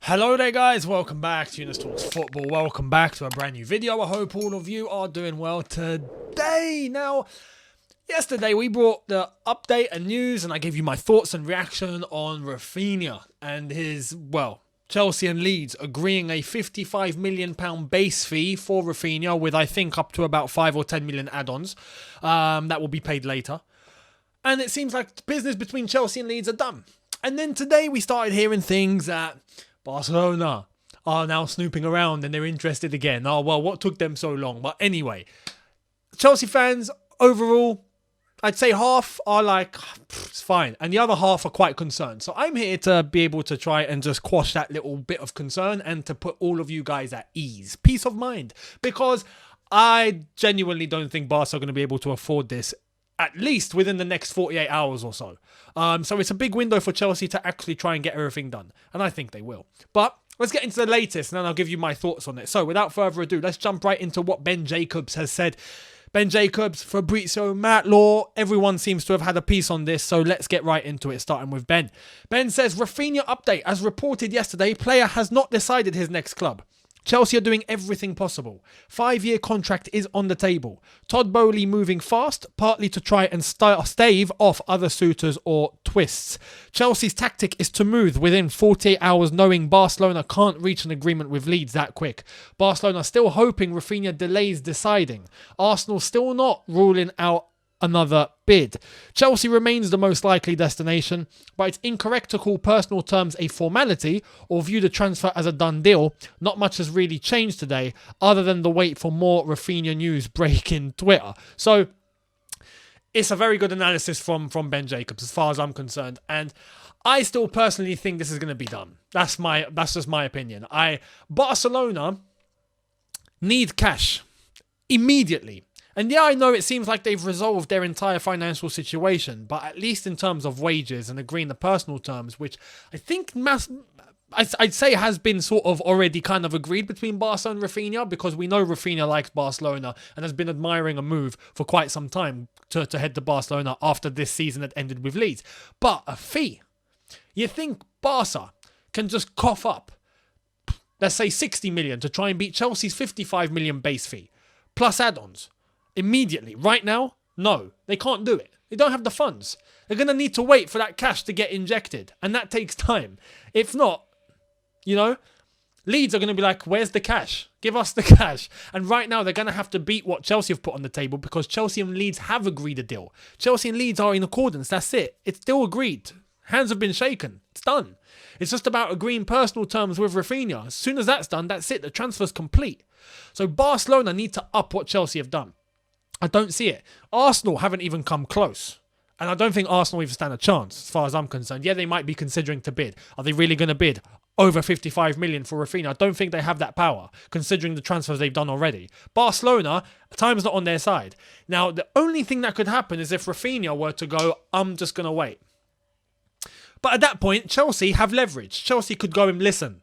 Hello there guys, welcome back to Younes Talks Football, welcome back to a brand new video. I hope all of you are doing well today. Now, yesterday we brought the update and news and I gave you my thoughts and reaction on Raphinha and his, Chelsea and Leeds agreeing a £55 million base fee for Raphinha with I think up to about 5 or 10 million add-ons that will be paid later. And it seems like the business between Chelsea and Leeds are done. And then today we started hearing things that Barcelona are now snooping around and they're interested again. Oh, well, what took them so long? But anyway, Chelsea fans, overall, I'd say half are like, it's fine. And the other half are quite concerned. So I'm here to be able to try and just quash that little bit of concern and to put all of you guys at ease. Peace of mind. Because I genuinely don't think Barca are going to be able to afford this at least within the next 48 hours or so. So it's a big window for Chelsea to actually try and get everything done. And I think they will. But let's get into the latest and then I'll give you my thoughts on it. So without further ado, let's jump right into what Ben Jacobs has said. Ben Jacobs, Fabrizio, Matt Law, everyone seems to have had a piece on this. So let's get right into it, starting with Ben. Ben says, Raphinha update. As reported yesterday, player has not decided his next club. Chelsea are doing everything possible. 5-year contract is on the table. Todd Boehly moving fast, partly to try and stave off other suitors or twists. Chelsea's tactic is to move within 48 hours knowing Barcelona can't reach an agreement with Leeds that quick. Barcelona still hoping Raphinha delays deciding. Arsenal still not ruling out another bid. Chelsea remains the most likely destination, but it's incorrect to call personal terms a formality or view the transfer as a done deal. Not much has really changed today other than the wait for more Raphinha news breaking Twitter. So it's a very good analysis from Ben Jacobs as far as I'm concerned, and I still personally think this is going to be done. That's just my opinion. Barcelona need cash immediately. And yeah, I know it seems like they've resolved their entire financial situation, but at least in terms of wages and agreeing the personal terms, which I think I'd say has been sort of already kind of agreed between Barca and Raphinha, because we know Raphinha likes Barcelona and has been admiring a move for quite some time to head to Barcelona after this season that ended with Leeds. But a fee. You think Barca can just cough up, let's say 60 million to try and beat Chelsea's 55 million base fee, plus add-ons? Immediately, right now, no, they can't do it. They don't have the funds. They're going to need to wait for that cash to get injected, and that takes time. If not, Leeds are going to be like, where's the cash? Give us the cash. And right now, they're going to have to beat what Chelsea have put on the table because Chelsea and Leeds have agreed a deal. Chelsea and Leeds are in accordance. That's it. It's still agreed. Hands have been shaken. It's done. It's just about agreeing personal terms with Raphinha. As soon as that's done, that's it. The transfer's complete. So Barcelona need to up what Chelsea have done. I don't see it. Arsenal haven't even come close. And I don't think Arsenal even stand a chance as far as I'm concerned. Yeah, they might be considering to bid. Are they really going to bid over 55 million for Raphinha? I don't think they have that power, considering the transfers they've done already. Barcelona, time's not on their side. Now, the only thing that could happen is if Raphinha were to go, I'm just going to wait. But at that point, Chelsea have leverage. Chelsea could go and listen.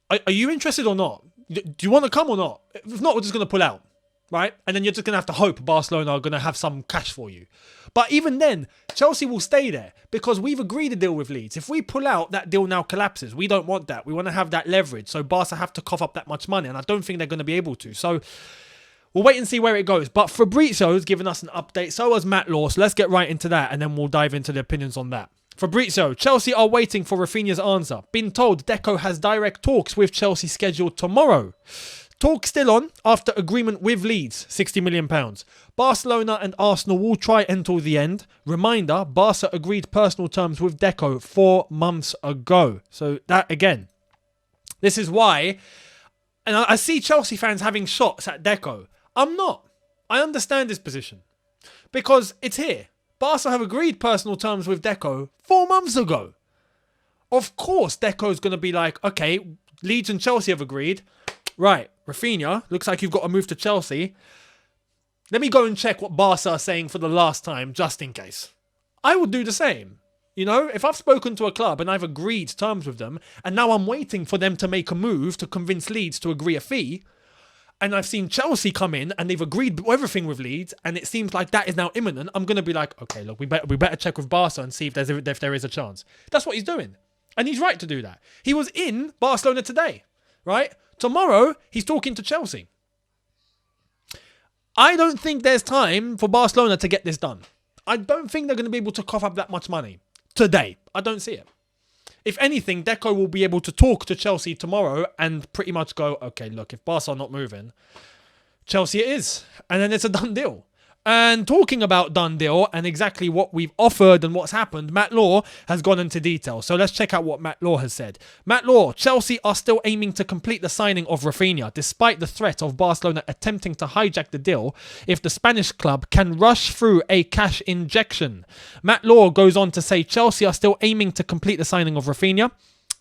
Are you interested or not? Do you want to come or not? If not, we're just going to pull out. Right? And then you're just going to have to hope Barcelona are going to have some cash for you. But even then, Chelsea will stay there because we've agreed a deal with Leeds. If we pull out, that deal now collapses. We don't want that. We want to have that leverage. So Barca have to cough up that much money. And I don't think they're going to be able to. So we'll wait and see where it goes. But Fabrizio has given us an update. So has Matt Law. So let's get right into that. And then we'll dive into the opinions on that. Fabrizio, Chelsea are waiting for Raphinha's answer. Been told Deco has direct talks with Chelsea scheduled tomorrow. Talk still on after agreement with Leeds, £60 million. Barcelona and Arsenal will try until the end. Reminder, Barca agreed personal terms with Deco 4 months ago. So that, again, this is why, and I see Chelsea fans having shots at Deco. I'm not. I understand this position because it's here. Barca have agreed personal terms with Deco 4 months ago. Of course, Deco's going to be like, okay, Leeds and Chelsea have agreed. Right, Raphinha, looks like you've got to move to Chelsea. Let me go and check what Barca are saying for the last time, just in case. I would do the same. If I've spoken to a club and I've agreed terms with them, and now I'm waiting for them to make a move to convince Leeds to agree a fee, and I've seen Chelsea come in and they've agreed everything with Leeds, and it seems like that is now imminent, I'm going to be like, okay, look, we better check with Barca and see if there is a chance. That's what he's doing. And he's right to do that. He was in Barcelona today, right? Tomorrow, he's talking to Chelsea. I don't think there's time for Barcelona to get this done. I don't think they're going to be able to cough up that much money today. I don't see it. If anything, Deco will be able to talk to Chelsea tomorrow and pretty much go, okay, look, if Barca are not moving, Chelsea it is. And then it's a done deal. And talking about done deal and exactly what we've offered and what's happened, Matt Law has gone into detail. So let's check out what Matt Law has said. Matt Law, Chelsea are still aiming to complete the signing of Raphinha, despite the threat of Barcelona attempting to hijack the deal if the Spanish club can rush through a cash injection. Matt Law goes on to say Chelsea are still aiming to complete the signing of Raphinha,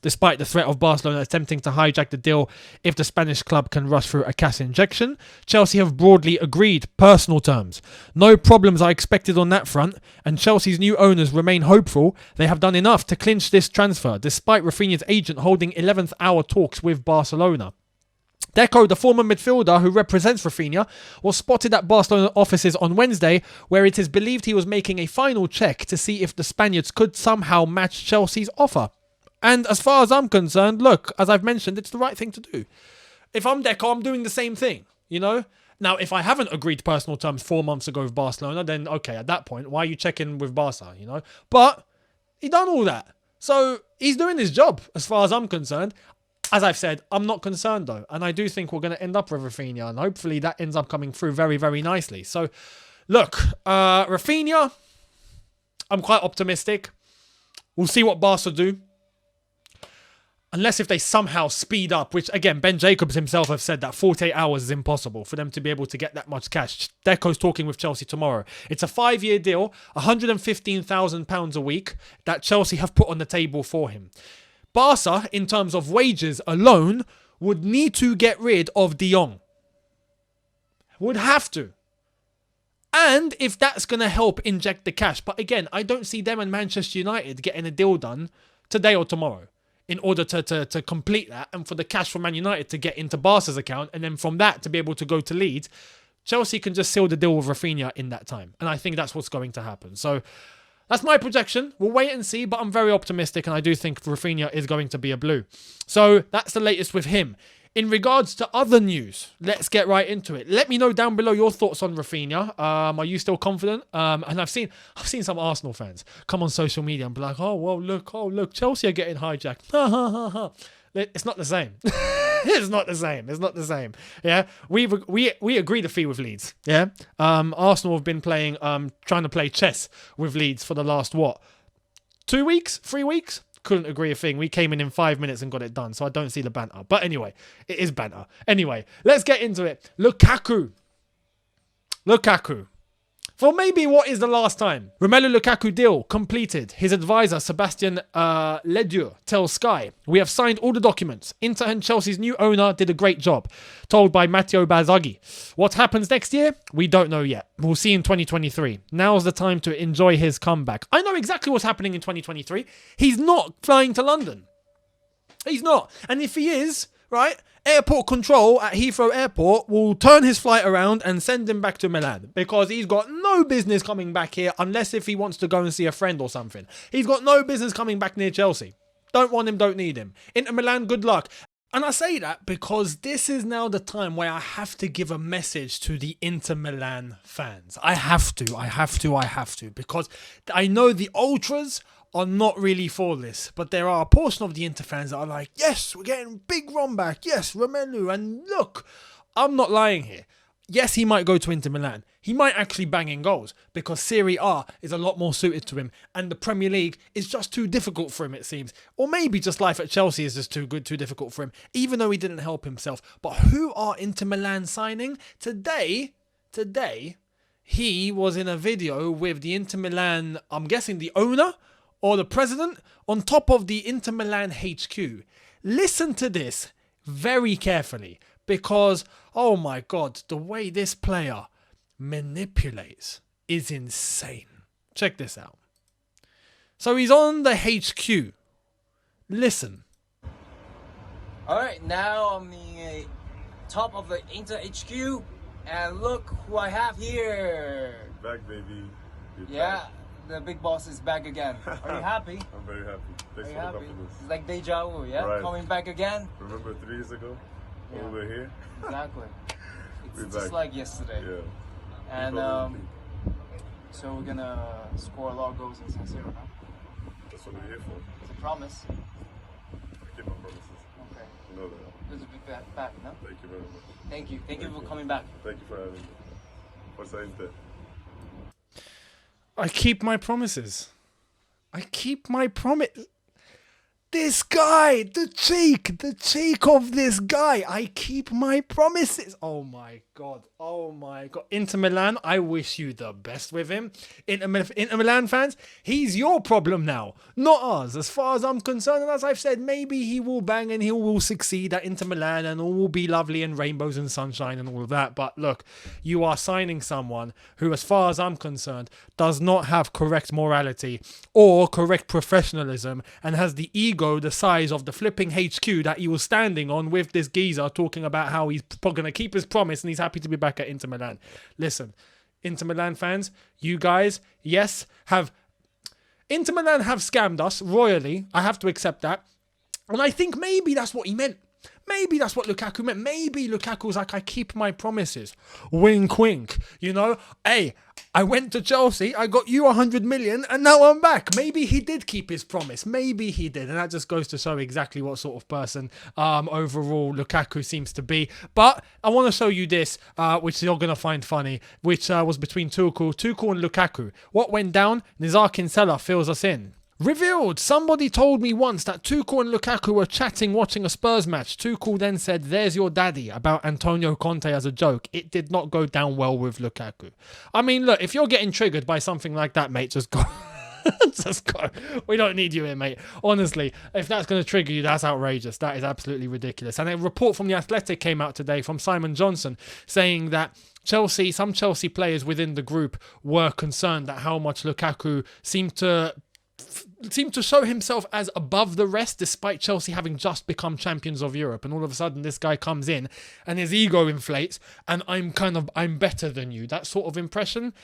despite the threat of Barcelona attempting to hijack the deal if the Spanish club can rush through a cash injection. Chelsea have broadly agreed personal terms. No problems are expected on that front, and Chelsea's new owners remain hopeful they have done enough to clinch this transfer, despite Raphinha's agent holding 11th hour talks with Barcelona. Deco, the former midfielder who represents Raphinha, was spotted at Barcelona offices on Wednesday, where it is believed he was making a final check to see if the Spaniards could somehow match Chelsea's offer. And as far as I'm concerned, look, as I've mentioned, it's the right thing to do. If I'm Deco, I'm doing the same thing, you know? Now, if I haven't agreed personal terms 4 months ago with Barcelona, then okay, at that point, why are you checking with Barca, you know? But he done all that. So he's doing his job as far as I'm concerned. As I've said, I'm not concerned though. And I do think we're going to end up with Raphinha. And hopefully that ends up coming through very, very nicely. So look, Raphinha, I'm quite optimistic. We'll see what Barca do. Unless if they somehow speed up, which again, Ben Jacobs himself have said that 48 hours is impossible for them to be able to get that much cash. Deco's talking with Chelsea tomorrow. It's a 5-year deal, £115,000 a week that Chelsea have put on the table for him. Barca, in terms of wages alone, would need to get rid of De Jong. Would have to. And if that's going to help inject the cash. But again, I don't see them and Manchester United getting a deal done today or tomorrow, in order to complete that and for the cash from Man United to get into Barca's account and then from that to be able to go to Leeds. Chelsea can just seal the deal with Raphinha in that time. And I think that's what's going to happen. So that's my projection. We'll wait and see, but I'm very optimistic and I do think Raphinha is going to be a blue. So that's the latest with him. In regards to other news, let's get right into it. Let me know down below your thoughts on Raphinha. Are you still confident? And I've seen some Arsenal fans come on social media and be like, oh look, Chelsea are getting hijacked. It's not the same. It's not the same. Yeah, we agreed a fee with Leeds. Yeah, Arsenal have been playing, trying to play chess with Leeds for the last 2 weeks, 3 weeks. Couldn't agree a thing. We came in 5 minutes and got it done, so I don't see the banter. But anyway, it is banter. Anyway, let's get into it. Lukaku. For maybe what is the last time? Romelu Lukaku deal completed. His advisor, Sebastian Ledieu, tells Sky, we have signed all the documents. Inter and Chelsea's new owner did a great job. Told by Matteo Barzagli. What happens next year? We don't know yet. We'll see in 2023. Now's the time to enjoy his comeback. I know exactly what's happening in 2023. He's not flying to London. He's not. And if he is, right, airport control at Heathrow Airport will turn his flight around and send him back to Milan because he's got no business coming back here unless if he wants to go and see a friend or something. He's got no business coming back near Chelsea. Don't want him, don't need him. Inter Milan, good luck. And I say that because this is now the time where I have to give a message to the Inter Milan fans. I have to because I know the ultras are not really for this, but there are a portion of the Inter fans that are like, yes, we're getting big Ron back, yes, Romelu, and look, I'm not lying here. Yes, he might go to Inter Milan. He might actually bang in goals because Serie A is a lot more suited to him and the Premier League is just too difficult for him, it seems. Or maybe just life at Chelsea is just too difficult for him, even though he didn't help himself. But who are Inter Milan signing? Today, he was in a video with the Inter Milan, I'm guessing the owner or the president, on top of the Inter Milan HQ. Listen to this very carefully because, oh my God, the way this player manipulates is insane. Check this out. So he's on the HQ. Listen. Alright, now I'm the top of the Inter HQ, and look who I have here. Back, baby. You're Yeah. back. the big boss is back again. Are you happy? I'm very happy. Thanks Are you for the happy? confidence. It's like deja vu, yeah? Right. Coming back again? Remember 3 years ago when Yeah. we were here? Exactly. It's We're just back. like yesterday. Yeah. And Probably. so we're gonna score a lot of goals in San Siro, huh? That's what we're here for. It's a promise. I keep my promises. Okay. You know that. Good to be back, no? Thank you very much. Thank you. Thank you Thank for you. coming back. Thank you for having me. Forza Inter. I keep my promises. I keep my promise. This guy, the cheek of this guy. I keep my promises. Oh my God. Inter Milan, I wish you the best with him. Inter Milan fans, he's your problem now, not ours. As far as I'm concerned, and as I've said, maybe he will bang and he will succeed at Inter Milan and all will be lovely and rainbows and sunshine and all of that. But look, you are signing someone who, as far as I'm concerned, does not have correct morality or correct professionalism and has the ego the size of the flipping HQ that he was standing on with this geezer talking about how he's going to keep his promise and he's happy to be back at Inter Milan. Listen, Inter Milan fans, you guys, yes, Inter Milan have scammed us royally. I have to accept that. And I think maybe that's what he meant. Maybe that's what Lukaku meant. Maybe Lukaku was like, I keep my promises. Wink, wink. You know, hey, I went to Chelsea, I got you 100 million, and now I'm back. Maybe he did keep his promise. Maybe he did. And that just goes to show exactly what sort of person overall Lukaku seems to be. But I want to show you this, which you're going to find funny, which was between Tuchel and Lukaku. What went down? Nizar Kinsella fills us in. Revealed. Somebody told me once that Tuchel and Lukaku were chatting watching a Spurs match. Tuchel then said, "There's your daddy," about Antonio Conte as a joke. It did not go down well with Lukaku. I mean, look, if you're getting triggered by something like that, mate, just go. Just go. We don't need you here, mate. Honestly, if that's going to trigger you, that's outrageous. That is absolutely ridiculous. And a report from The Athletic came out today from Simon Johnson saying that some Chelsea players within the group were concerned at how much Lukaku seemed to show himself as above the rest, despite Chelsea having just become champions of Europe. And all of a sudden this guy comes in and his ego inflates and I'm better than you. That sort of impression.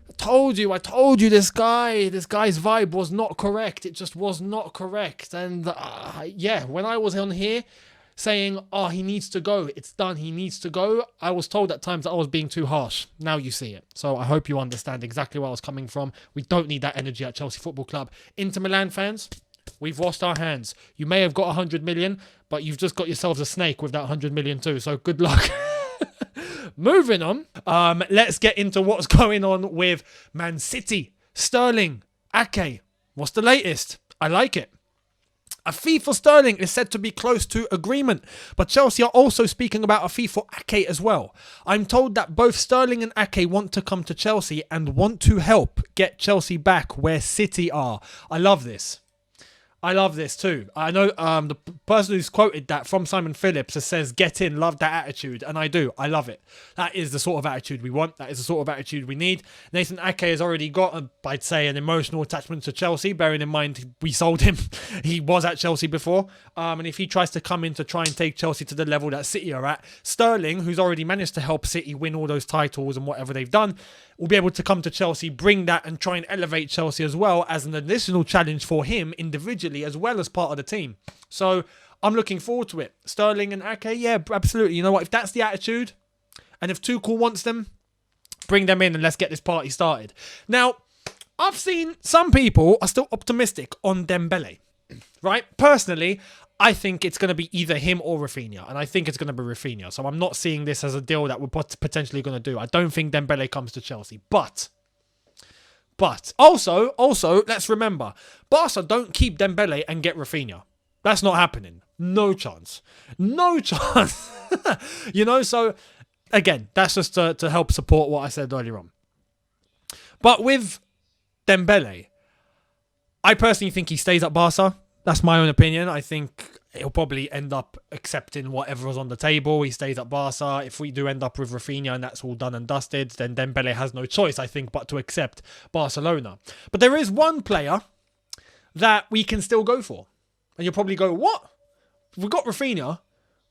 I told you this guy's vibe was not correct. It just was not correct. And when I was on here saying, he needs to go, it's done, he needs to go, I was told at times that I was being too harsh. Now you see it. So I hope you understand exactly where I was coming from. We don't need that energy at Chelsea Football Club. Inter Milan fans, we've washed our hands. You may have got 100 million, but you've just got yourselves a snake with that 100 million too. So good luck. Moving on, let's get into what's going on with Man City. Sterling, Ake, what's the latest? I like it. A fee for Sterling is said to be close to agreement, but Chelsea are also speaking about a fee for Ake as well. I'm told that both Sterling and Ake want to come to Chelsea and want to help get Chelsea back where City are. I love this. I love this too. I know the person who's quoted that from Simon Phillips says, "Get in, love that attitude." And I do. I love it. That is the sort of attitude we want. That is the sort of attitude we need. Nathan Ake has already got, I'd say, an emotional attachment to Chelsea, bearing in mind we sold him. He was at Chelsea before. And if he tries to come in to try and take Chelsea to the level that City are at, Sterling, who's already managed to help City win all those titles and whatever they've done, will be able to come to Chelsea, bring that and try and elevate Chelsea as well as an additional challenge for him individually as well as part of the team. So I'm looking forward to it. Sterling and Ake, yeah, absolutely. You know what? If that's the attitude and if Tuchel wants them, bring them in and let's get this party started. Now, I've seen some people are still optimistic on Dembele, right? Personally, I think it's going to be either him or Raphinha, and I think it's going to be Raphinha. So I'm not seeing this as a deal that we're potentially going to do. I don't think Dembele comes to Chelsea, but also, let's remember, Barca don't keep Dembele and get Raphinha. That's not happening. No chance. You know, so again, that's just to help support what I said earlier on. But with Dembele, I personally think he stays at Barca. That's my own opinion. I think he'll probably end up accepting whatever was on the table. He stays at Barca. If we do end up with Raphinha and that's all done and dusted, then Dembele has no choice, I think, but to accept Barcelona. But there is one player that we can still go for. And you'll probably go, what? We've got Raphinha.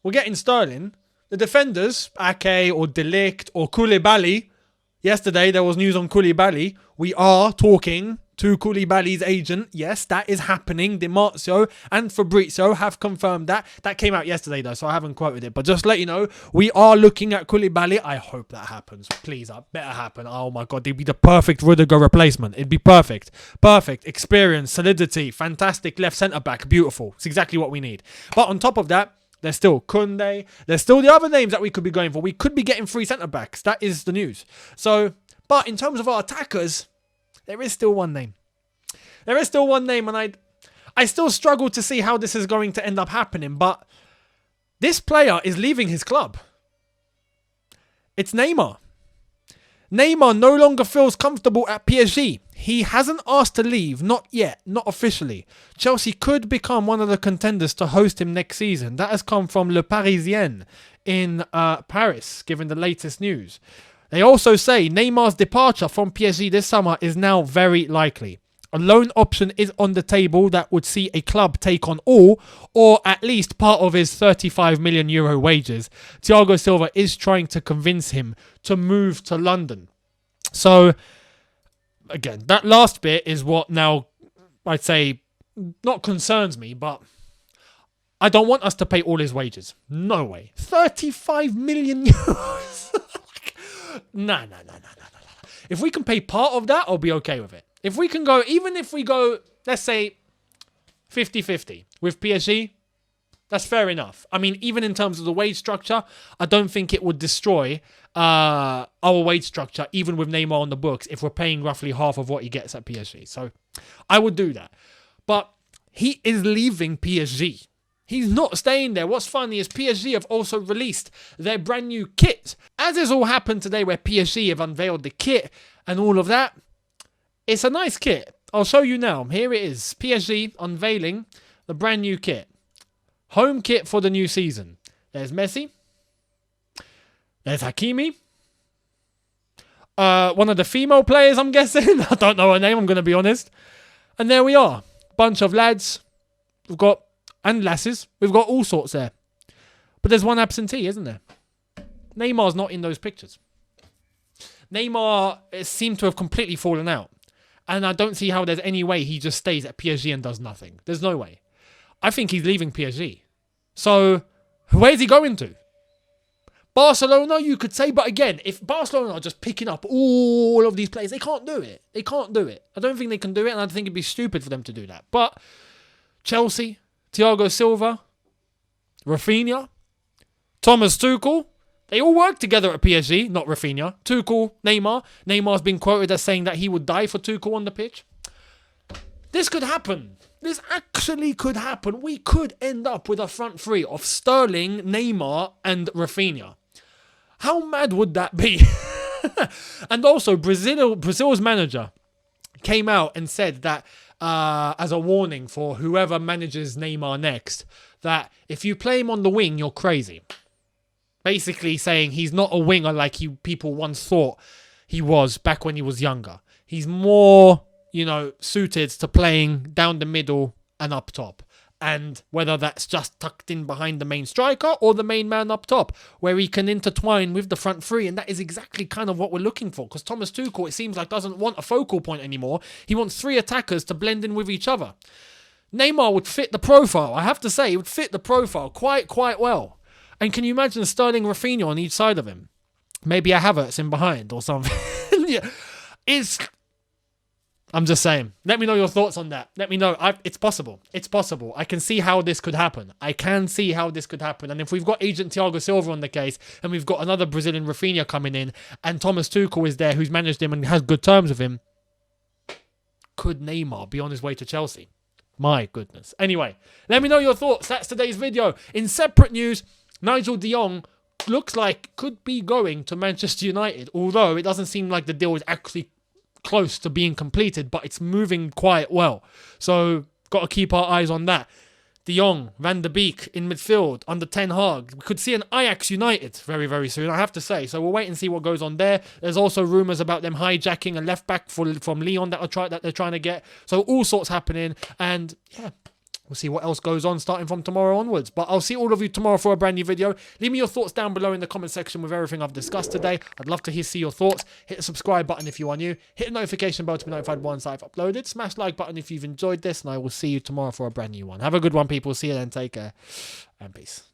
We're getting Sterling. The defenders, Ake or De Ligt or Koulibaly, Yesterday, there was news on Koulibaly. We are talking to Koulibaly's agent. Yes, that is happening. Di Marzio and Fabrizio have confirmed that. That came out yesterday, though, so I haven't quoted it. But just to let you know, we are looking at Koulibaly. I hope that happens. Please, that better happen. Oh, my God. It'd be the perfect Rudiger replacement. It'd be perfect. Perfect. Experience, solidity, fantastic left centre-back. Beautiful. It's exactly what we need. But on top of that, there's still Koundé. There's still the other names that we could be going for. We could be getting 3 centre-backs. That is the news. So, but in terms of our attackers, there is still one name. There is still one name, and I still struggle to see how this is going to end up happening. But this player is leaving his club. It's Neymar. Neymar no longer feels comfortable at PSG. He hasn't asked to leave, not yet, not officially. Chelsea could become one of the contenders to host him next season. That has come from Le Parisien in Paris, given the latest news. They also say Neymar's departure from PSG this summer is now very likely. A loan option is on the table that would see a club take on all, or at least part of his €35 million wages. Thiago Silva is trying to convince him to move to London. So, again, that last bit is what now, I'd say, not concerns me, but I don't want us to pay all his wages. No way. €35 million. Nah. If we can pay part of that, I'll be okay with it. If we can go, even if we go, let's say, 50-50 with PSG, that's fair enough. I mean, even in terms of the wage structure, I don't think it would destroy our wage structure, even with Neymar on the books, if we're paying roughly half of what he gets at PSG. So I would do that. But he is leaving PSG. He's not staying there. What's funny is PSG have also released their brand new kit. As has all happened today where PSG have unveiled the kit and all of that, it's a nice kit. I'll show you now. Here it is. PSG unveiling the brand new kit. Home kit for the new season. There's Messi. There's Hakimi. One of the female players, I'm guessing. I don't know her name, I'm going to be honest. And there we are. Bunch of lads. We've got, and lasses. We've got all sorts there. But there's one absentee, isn't there? Neymar's not in those pictures. Neymar seemed to have completely fallen out. And I don't see how there's any way he just stays at PSG and does nothing. There's no way. I think he's leaving PSG. So, where's he going to? Barcelona, you could say. But again, if Barcelona are just picking up all of these players, they can't do it. They can't do it. I don't think they can do it, and I think it'd be stupid for them to do that. But Chelsea, Thiago Silva, Raphinha, Thomas Tuchel, they all work together at PSG, not Raphinha. Tuchel, Neymar. Neymar's been quoted as saying that he would die for Tuchel on the pitch. This could happen. This actually could happen. We could end up with a front three of Sterling, Neymar, and Raphinha. How mad would that be? And also, Brazil's manager came out and said that as a warning for whoever manages Neymar next, that if you play him on the wing, you're crazy. Basically saying he's not a winger like people once thought he was back when he was younger. He's more, suited to playing down the middle and up top. And whether that's just tucked in behind the main striker or the main man up top, where he can intertwine with the front three. And that is exactly kind of what we're looking for. Because Thomas Tuchel, it seems like, doesn't want a focal point anymore. He wants 3 attackers to blend in with each other. Neymar would fit the profile. I have to say, he would fit the profile quite well. And can you imagine Sterling, Raphinha on each side of him? Maybe a Havertz in behind or something. Yeah. I'm just saying. Let me know your thoughts on that. Let me know. It's possible. It's possible. I can see how this could happen. And if we've got agent Thiago Silva on the case, and we've got another Brazilian Raphinha coming in, and Thomas Tuchel is there, who's managed him and has good terms with him, could Neymar be on his way to Chelsea? My goodness. Anyway, let me know your thoughts. That's today's video. In separate news, Nigel de Jong looks like could be going to Manchester United, although it doesn't seem like the deal is actually close to being completed, but it's moving quite well. So, got to keep our eyes on that. De Jong, Van der Beek in midfield, under Ten Hag. We could see an Ajax United very, very soon, I have to say. So, we'll wait and see what goes on there. There's also rumours about them hijacking a left back from Lyon that they're trying to get. So, all sorts happening. And, yeah, we'll see what else goes on starting from tomorrow onwards. But I'll see all of you tomorrow for a brand new video. Leave me your thoughts down below in the comment section with everything I've discussed today. I'd love to see your thoughts. Hit the subscribe button if you are new. Hit the notification bell to be notified once I've uploaded. Smash the like button if you've enjoyed this, and I will see you tomorrow for a brand new one. Have a good one, people. See you then. Take care and peace.